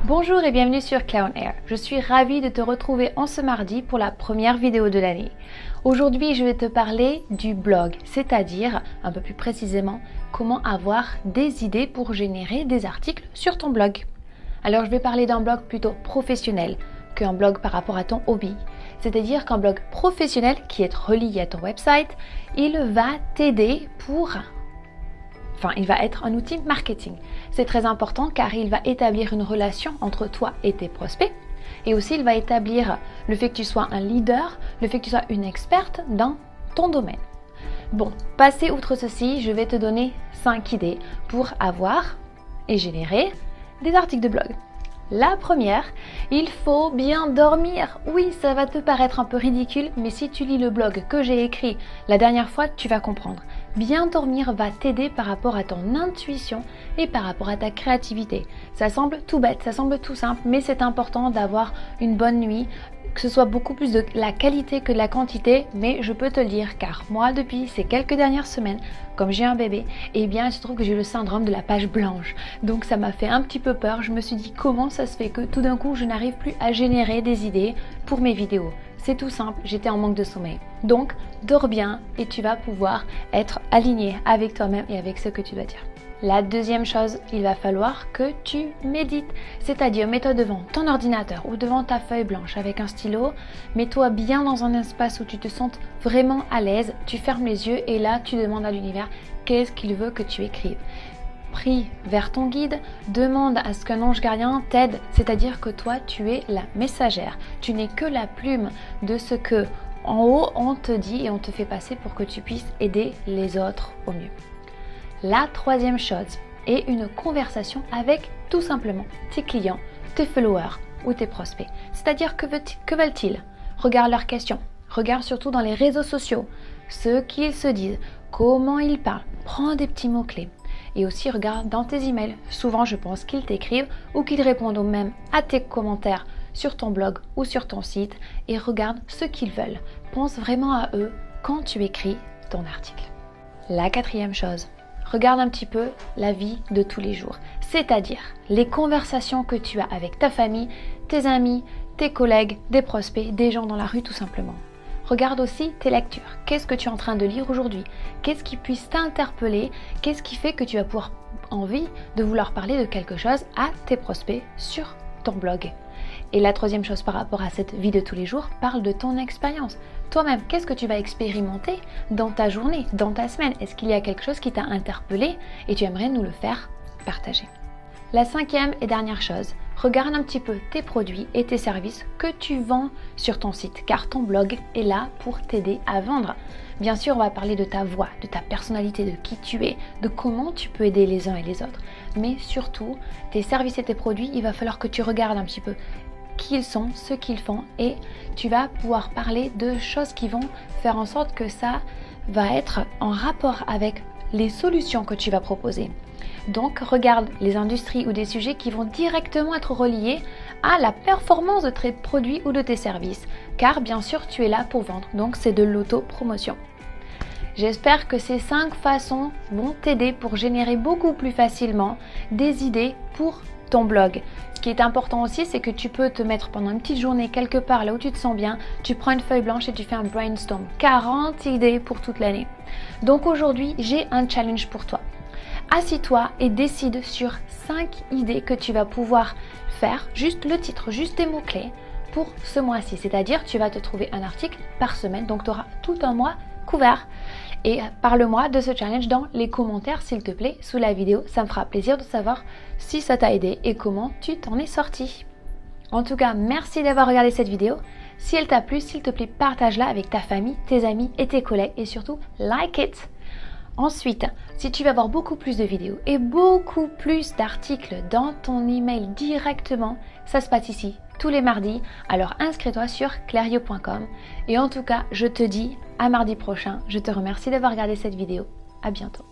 Bonjour et bienvenue sur Claire on Air. Je suis ravie de te retrouver en ce mardi pour la première vidéo de l'année. Aujourd'hui, je vais te parler du blog, c'est-à-dire, un peu plus précisément, comment avoir des idées pour générer des articles sur ton blog. Alors, je vais parler d'un blog plutôt professionnel qu'un blog par rapport à ton hobby. C'est-à-dire qu'un blog professionnel qui est relié à ton website, il va t'aider il va être un outil marketing. C'est très important car il va établir une relation entre toi et tes prospects. Et aussi, il va établir le fait que tu sois un leader, le fait que tu sois une experte dans ton domaine. Bon, passé outre ceci, je vais te donner 5 idées pour avoir et générer des articles de blog. La première, il faut bien dormir. Oui, ça va te paraître un peu ridicule, mais si tu lis le blog que j'ai écrit la dernière fois, tu vas comprendre. Bien dormir va t'aider par rapport à ton intuition et par rapport à ta créativité. Ça semble tout bête, ça semble tout simple, mais c'est important d'avoir une bonne nuit, que ce soit beaucoup plus de la qualité que de la quantité, mais je peux te le dire car moi depuis ces quelques dernières semaines, comme j'ai un bébé, eh bien je trouve que j'ai le syndrome de la page blanche. Donc ça m'a fait un petit peu peur, je me suis dit comment ça se fait que tout d'un coup je n'arrive plus à générer des idées pour mes vidéos. C'est tout simple, j'étais en manque de sommeil. Donc dors bien et tu vas pouvoir être aligné avec toi-même et avec ce que tu dois dire. La deuxième chose, il va falloir que tu médites, c'est-à-dire mets-toi devant ton ordinateur ou devant ta feuille blanche avec un stylo, mets-toi bien dans un espace où tu te sentes vraiment à l'aise, tu fermes les yeux et là tu demandes à l'univers qu'est-ce qu'il veut que tu écrives. Prie vers ton guide, demande à ce qu'un ange gardien t'aide, c'est-à-dire que toi tu es la messagère, tu n'es que la plume de ce que en haut on te dit et on te fait passer pour que tu puisses aider les autres au mieux. La troisième chose est une conversation avec tout simplement tes clients, tes followers ou tes prospects. C'est-à-dire que veulent-ils? Regarde leurs questions, regarde surtout dans les réseaux sociaux ce qu'ils se disent, comment ils parlent, prends des petits mots-clés. Et aussi regarde dans tes emails, souvent je pense qu'ils t'écrivent ou qu'ils répondent même à tes commentaires sur ton blog ou sur ton site et regarde ce qu'ils veulent. Pense vraiment à eux quand tu écris ton article. La quatrième chose, regarde un petit peu la vie de tous les jours, c'est-à-dire les conversations que tu as avec ta famille, tes amis, tes collègues, des prospects, des gens dans la rue tout simplement. Regarde aussi tes lectures. Qu'est-ce que tu es en train de lire aujourd'hui? Qu'est-ce qui puisse t'interpeller? Qu'est-ce qui fait que tu vas avoir envie de vouloir parler de quelque chose à tes prospects sur ton blog? Et la troisième chose par rapport à cette vie de tous les jours, parle de ton expérience. Toi-même, qu'est-ce que tu vas expérimenter dans ta journée, dans ta semaine? Est-ce qu'il y a quelque chose qui t'a interpellé et tu aimerais nous le faire partager? La cinquième et dernière chose, regarde un petit peu tes produits et tes services que tu vends sur ton site, car ton blog est là pour t'aider à vendre. Bien sûr, on va parler de ta voix, de ta personnalité, de qui tu es, de comment tu peux aider les uns et les autres. Mais surtout, tes services et tes produits, il va falloir que tu regardes un petit peu qui ils sont, ce qu'ils font et tu vas pouvoir parler de choses qui vont faire en sorte que ça va être en rapport avec les solutions que tu vas proposer. Donc regarde les industries ou des sujets qui vont directement être reliés à la performance de tes produits ou de tes services car bien sûr tu es là pour vendre, donc c'est de l'auto-promotion. J'espère que ces 5 façons vont t'aider pour générer beaucoup plus facilement des idées pour ton blog. Ce qui est important aussi, c'est que tu peux te mettre pendant une petite journée quelque part là où tu te sens bien, tu prends une feuille blanche et tu fais un brainstorm. 40 idées pour toute l'année. Donc aujourd'hui, j'ai un challenge pour toi. Assis-toi et décide sur 5 idées que tu vas pouvoir faire, juste le titre, juste des mots-clés pour ce mois-ci. C'est-à-dire, tu vas te trouver un article par semaine, donc tu auras tout un mois couvert. Et parle-moi de ce challenge dans les commentaires s'il te plaît sous la vidéo, ça me fera plaisir de savoir si ça t'a aidé et comment tu t'en es sorti. En tout cas, merci d'avoir regardé cette vidéo. Si elle t'a plu, s'il te plaît, partage-la avec ta famille, tes amis et tes collègues et surtout, like it. Ensuite, si tu veux avoir beaucoup plus de vidéos et beaucoup plus d'articles dans ton email directement, ça se passe ici tous les mardis. Alors inscris-toi sur clairio.com et en tout cas, je te dis à mardi prochain. Je te remercie d'avoir regardé cette vidéo. À bientôt.